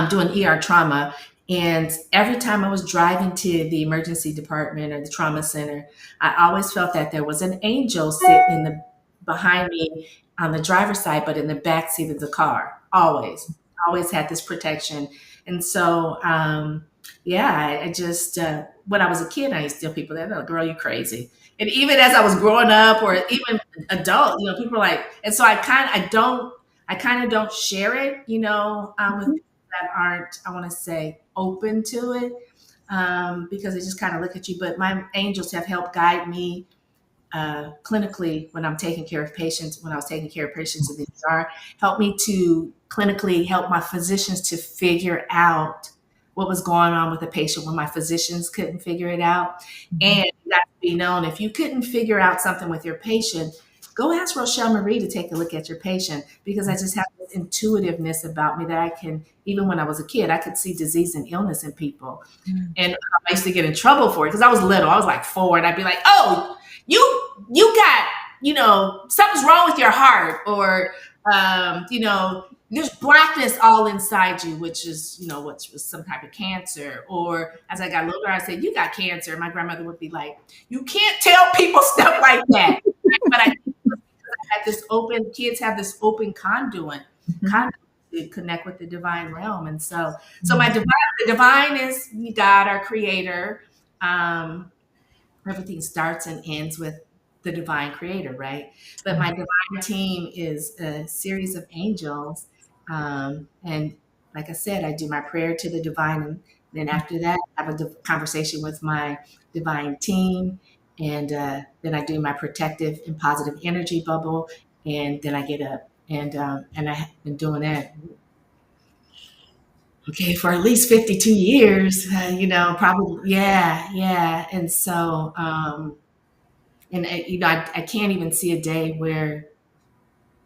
doing ER trauma. And every time I was driving to the emergency department or the trauma center, I always felt that there was an angel sitting behind me on the driver's side, but in the back seat of the car. Always had this protection. And so, I just, when I was a kid, I used to tell people that, oh, girl, you crazy. And even as I was growing up or even adult, people were like, and so I kind of don't share it, with people that aren't, I want to say, open to it, because they just kind of look at you. But my angels have helped guide me clinically when I'm taking care of patients, when I was taking care of patients in the ER, helped me to clinically help my physicians to figure out what was going on with the patient when my physicians couldn't figure it out. And that to be known, if you couldn't figure out something with your patient, go ask Rochel Marie to take a look at your patient, because I just have this intuitiveness about me that I can, even when I was a kid, I could see disease and illness in people. And I used to get in trouble for it because I was little. I was like 4, and I'd be like, "Oh, you got, something's wrong with your heart," or there's blackness all inside you, which is, which was some type of cancer. Or as I got older, I said, "You got cancer." My grandmother would be like, "You can't tell people stuff like that." But I had this open, kids have this open conduit to connect with the divine realm. And so the divine is God, our creator. Everything starts and ends with the divine creator, right? But my divine team is a series of angels. And like I said, I do my prayer to the divine. And then after that, I have a conversation with my divine team. And then I do my protective and positive energy bubble. And then I get up. And I've been doing that, okay, for at least 52 years, probably. Yeah. And so, and I can't even see a day where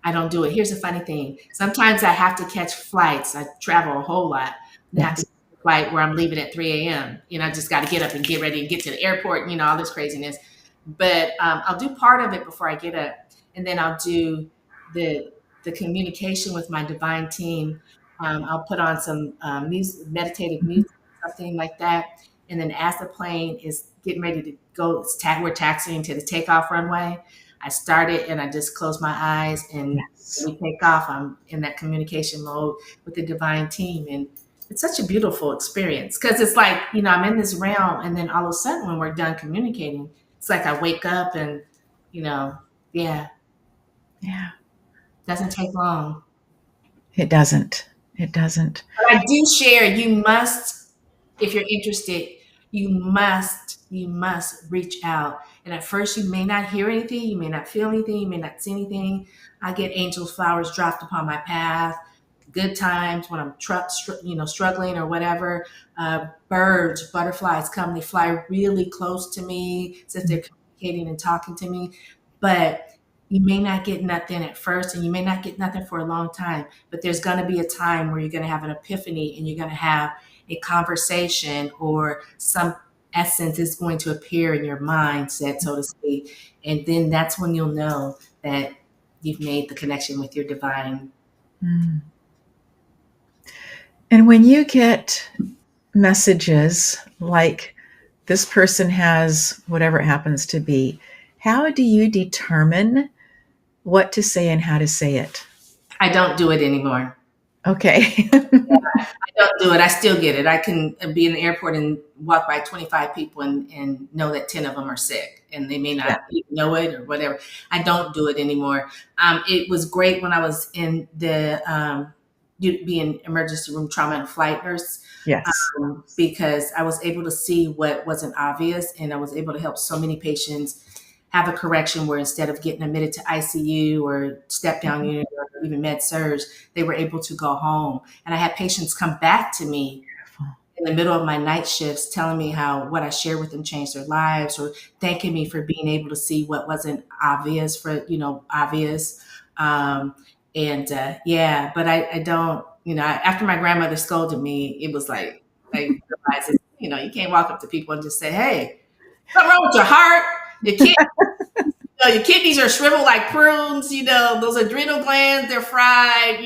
I don't do it. Here's a funny thing. Sometimes I have to catch flights. I travel a whole lot. I have to catch a flight where I'm leaving at 3 a.m. I just got to get up and get ready and get to the airport, all this craziness. But I'll do part of it before I get up. And then I'll do the communication with my divine team. I'll put on some music, meditative music, something like that. And then as the plane is getting ready to go, we're taxiing to the takeoff runway. I start it and I just close my eyes, and when we take off, I'm in that communication mode with the divine team. And it's such a beautiful experience because it's like, I'm in this realm, and then all of a sudden when we're done communicating, it's like I wake up and, yeah. Doesn't take long.
It doesn't. But
I do share, you must, if you're interested, you must reach out. And at first you may not hear anything, you may not feel anything, you may not see anything. I get angel flowers dropped upon my path, good times when I'm struggling or whatever. Birds, butterflies come, they fly really close to me as if they're communicating and talking to me. But you may not get nothing at first, and you may not get nothing for a long time, but there's going to be a time where you're going to have an epiphany, and you're going to have a conversation, or some essence is going to appear in your mindset, so to speak. And then that's when you'll know that you've made the connection with your divine.
And when you get messages like this person has whatever it happens to be, how do you determine what to say and how to say it?
I don't do it anymore.
Okay.
I don't do it. I still get it. I can be in the airport and walk by 25 people and know that 10 of them are sick, and they may not even know it or whatever. I don't do it anymore. It was great when I was in the being emergency room trauma and flight nurse.
Yes.
Because I was able to see what wasn't obvious, and I was able to help so many patients have a correction where instead of getting admitted to ICU or step down unit or even med surg, they were able to go home. And I had patients come back to me in the middle of my night shifts telling me how what I shared with them changed their lives, or thanking me for being able to see what wasn't obvious obvious. But I don't, after my grandmother scolded me, it was like, I realized, you can't walk up to people and just say, "Hey, what's wrong with your heart? Your kidneys are shriveled like prunes, those adrenal glands, they're fried,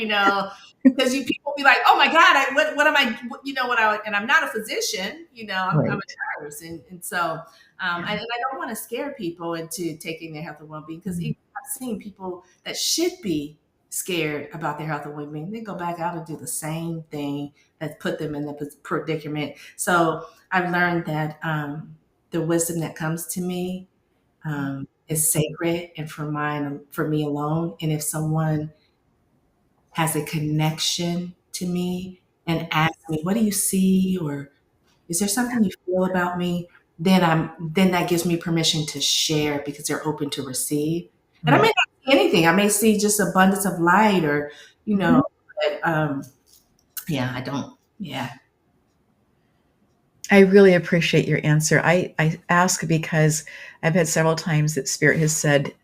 because people be like, "Oh my God, what am I, and I'm not a physician, I'm a nurse." And so, and I don't want to scare people into taking their health and well-being, because I've seen people that should be scared about their health and well-being, they go back out and do the same thing that put them in the predicament. So I've learned that the wisdom that comes to me is sacred and for me alone. And if someone has a connection to me and asks me, "What do you see?" or "Is there something you feel about me?" then that gives me permission to share, because they're open to receive. And I may not see anything. I may see just abundance of light, or but I don't. Yeah.
I really appreciate your answer. I ask because I've had several times that Spirit has said,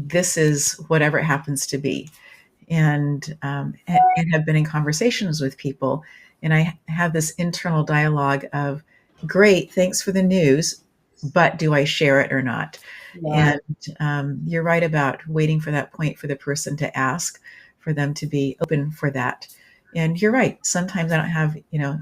this is whatever it happens to be. And have been in conversations with people. And I have this internal dialogue of, great, thanks for the news, but do I share it or not?
Yeah.
And you're right about waiting for that point for the person to ask, for them to be open for that. And you're right. Sometimes I don't have,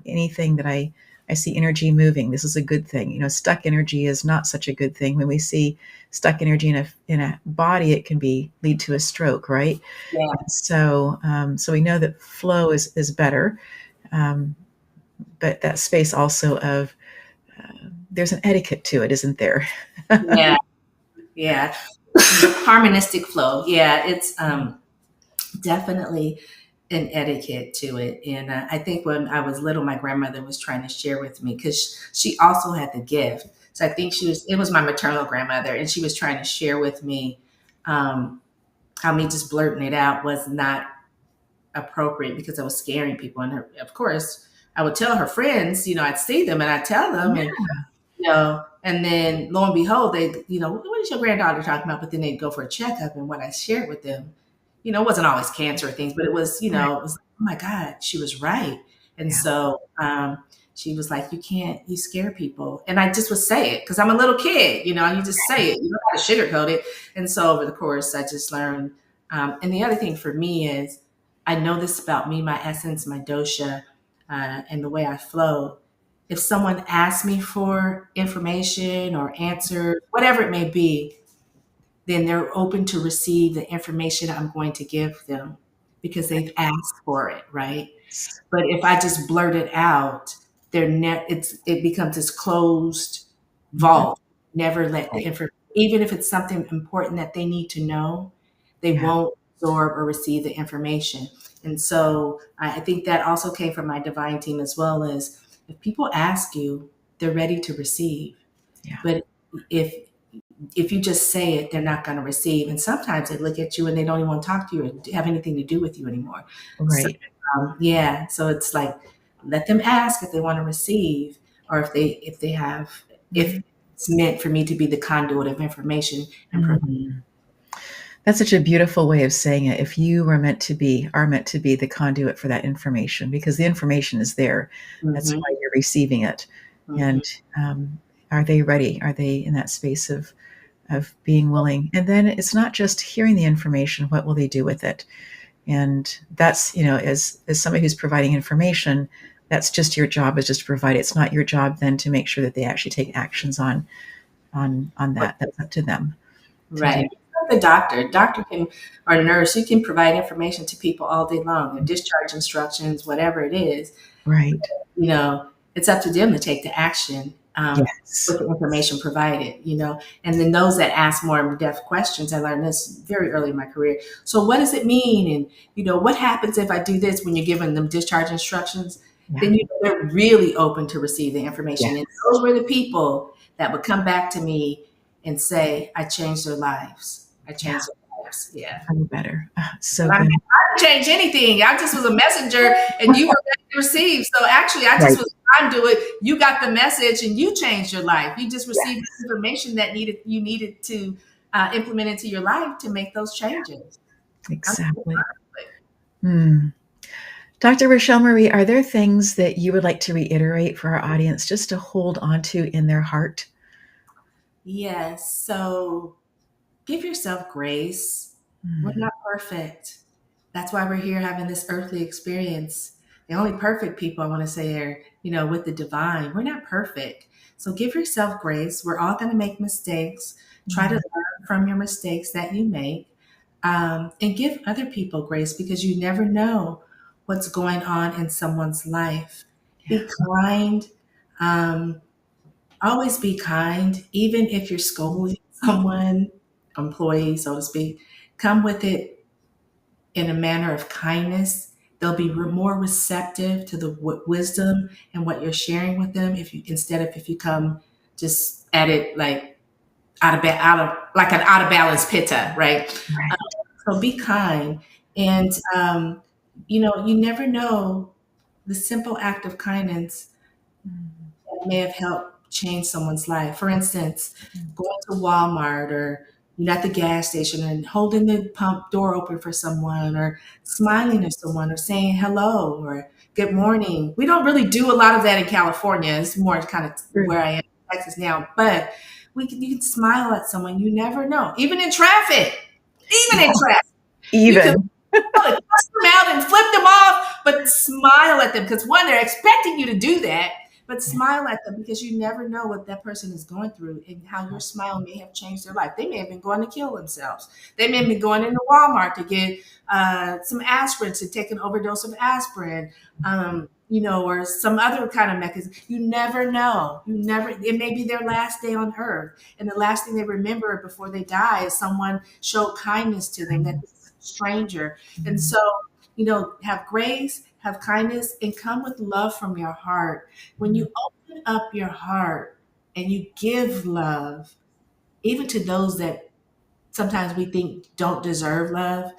anything that I see energy moving. This is a good thing. Stuck energy is not such a good thing. When we see stuck energy in a body, it can lead to a stroke, right?
Yeah.
So we know that flow is better, but that space also of there's an etiquette to it, isn't there?
Yeah. Yeah. Harmonistic flow. Yeah. It's definitely an etiquette to it. And I think when I was little, my grandmother was trying to share with me because she also had the gift. So I think it was my maternal grandmother, and she was trying to share with me how me just blurting it out was not appropriate because I was scaring people. And of course, I would tell her friends, I'd see them and I'd tell them, and and then lo and behold, they, what is your granddaughter talking about? But then they'd go for a checkup, and what I shared with them, it wasn't always cancer or things, but it was,
Right.
it was like, oh my God, she was right. And
Yeah.
so she was like, you scare people. And I just would say it because I'm a little kid, you just say it, you don't have to sugarcoat it. And so over the course, I just learned. And the other thing for me is I know this about me, my essence, my dosha, and the way I flow. If someone asks me for information or answer, whatever it may be, then they're open to receive the information I'm going to give them because they've asked for it, right? But if I just blurt it out, it becomes this closed
Mhm.
vault. Never let the
Right.
information, even if it's something important that they need to know, they
Yeah.
won't absorb or receive the information. And so I think that also came from my divine team as well. Is if people ask you, they're ready to receive.
Yeah.
But if if you just say it, they're not going to receive. And sometimes they look at you and they don't even want to talk to you or have anything to do with you anymore. So,
Right.
yeah, so it's like let them ask if they want to receive, or if
Mhm.
it's meant for me to be the conduit of information and provide.
Mhm. That's such a beautiful way of saying it. If you are meant to be the conduit for that information, because the information is there. That's
Mm-hmm,
why you're receiving it.
mm-hmm,
And are they ready? Are they in that space of being willing? And then it's not just hearing the information. What will they do with it? And that's, as somebody who's providing information, that's just your job, is just to provide it. It's not your job then to make sure that they actually take actions on that. That's up to them to do.
right. The doctor can, or nurse, you can provide information to people all day long. Their discharge instructions, whatever it is,
Right.
it's up to them to take the action with
Yes.
the information provided, and then those that ask more in-depth questions. I learned this very early in my career. So what does it mean? And, what happens if I do this when you're giving them discharge instructions?
Yeah.
Then they're really open to receive the
Yeah.
information. And those were the people that would come back to me and say, I changed their lives. I
Yeah.
changed their lives. Yeah.
Feel better. So
And I
good.
didn't change anything. I just was a messenger and you were ready to receive. So actually, I just
Right.
was trying to do it. You got the message and you changed your life. You just received
Yes.
information that you needed to implement into your life to make those changes. I'm so
Exactly.
proud of it.
Hmm. Dr. Rochel Marie, are there things that you would like to reiterate for our audience just to hold on to in their heart?
Yes. So give yourself grace. We're
Hmm.
not perfect. That's why we're here having this earthly experience. The only perfect people I want to say are, with the divine. We're not perfect. So give yourself grace. We're all going to make mistakes. Try to
Hmm.
learn from your mistakes that you make, and give other people grace because you never know what's going on in someone's life.
Yeah.
Be kind. Um, Always be kind, even if you're scolding someone, employee, so to speak. Come with it in a manner of kindness. They'll be more receptive to the wisdom and what you're sharing with them. If you come just at it like like an out of balance pitta, right?
Right.
So be kind, and you never know the simple act of kindness
Hmm.
that may have helped change someone's life. For instance, going to Walmart or at the gas station and holding the pump door open for someone, or smiling at someone, or saying hello or good morning. We don't really do a lot of that in California. It's more kind of where I am in Texas now. But you can smile at someone. You never know. Even in traffic. Even in traffic. You can
Even.
cuss them out and flip them off, but smile at them, because one, they're expecting you to do that, but smile at them, because you never know what that person is going through and how your smile may have changed their life. They may have been going to kill themselves. They may have been going into Walmart to get some aspirin, to take an overdose of aspirin, or some other kind of mechanism. You never know. It may be their last day on earth. And the last thing they remember before they die is someone showed kindness to them, that stranger. And so, have grace, have kindness, and come with love from your heart. When you open up your heart and you give love, even to those that sometimes we think don't deserve love,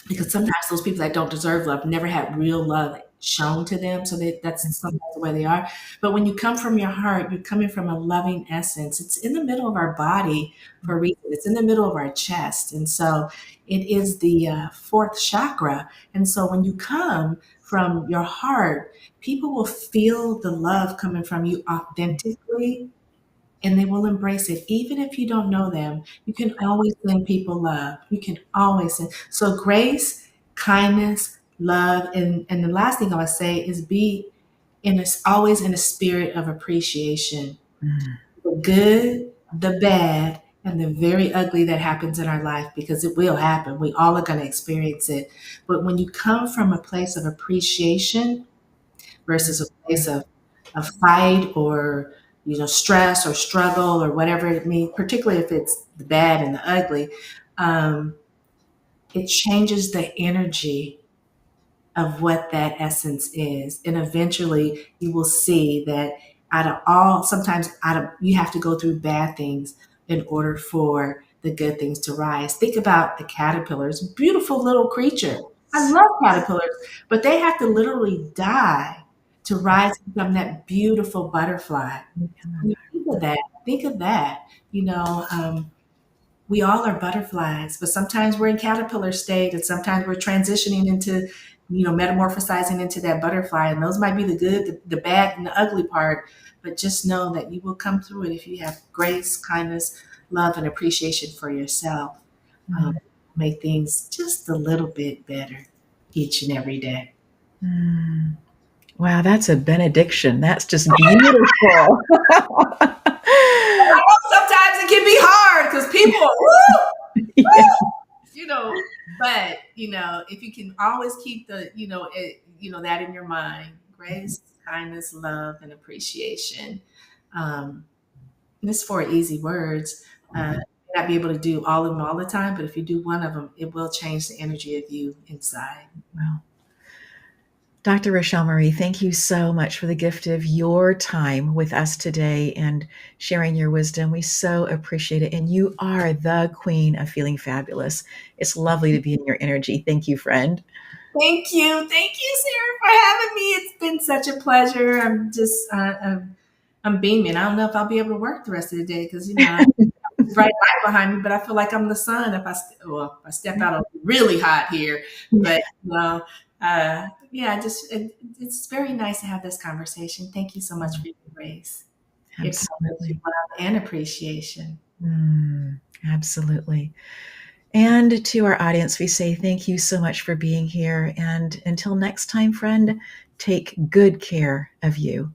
because sometimes those people that don't deserve love never had real love shown to them. So that's sometimes the way they are. But when you come from your heart, you're coming from a loving essence. It's in the middle of our body for a reason. It's in the middle of our chest. And so it is the fourth chakra. And so when you come from your heart, people will feel the love coming from you authentically, and they will embrace it. Even if you don't know them, you can always send people love. You can always send. So grace, kindness, love. And the last thing I would say is be always in a spirit of appreciation. The good, the bad, and the very ugly that happens in our life, because it will happen. We all are going to experience it. But when you come from a place of appreciation versus a place of fight, or stress or struggle or whatever it means, particularly if it's the bad and the ugly, it changes the energy of what that essence is. And eventually you will see that sometimes you have to go through bad things in order for the good things to rise. Think about the caterpillars, beautiful little creature. I love caterpillars, but they have to literally die to rise and become that beautiful butterfly. When you think of that, we all are butterflies, but sometimes we're in caterpillar state, and sometimes we're transitioning into, metamorphosizing into that butterfly. And those might be the good, the bad, and the ugly part. But just know that you will come through it if you have grace, kindness, love, and appreciation for yourself. Make things just a little bit better each and every day.
Wow, that's a benediction. That's just beautiful.
Sometimes it can be hard because people, but if you can always keep that in your mind: grace, kindness, love, and appreciation. This 4 easy words. Not be able to do all of them all the time, but if you do one of them, it will change the energy of you inside.
Wow. Dr. Rochel Marie, thank you so much for the gift of your time with us today and sharing your wisdom. We so appreciate it. And you are the queen of feeling fabulous. It's lovely to be in your energy. Thank you, friend.
Thank you. Thank you, Sarah, for having me. It's been such a pleasure. I'm just, I'm beaming. I don't know if I'll be able to work the rest of the day because, bright light behind me, but I feel like I'm the sun if I step out, it'll be really hot here. But, it's very nice to have this conversation. Thank you so much for your grace.
Absolutely.
And appreciation.
Absolutely. And to our audience, we say thank you so much for being here. And until next time, friend, take good care of you.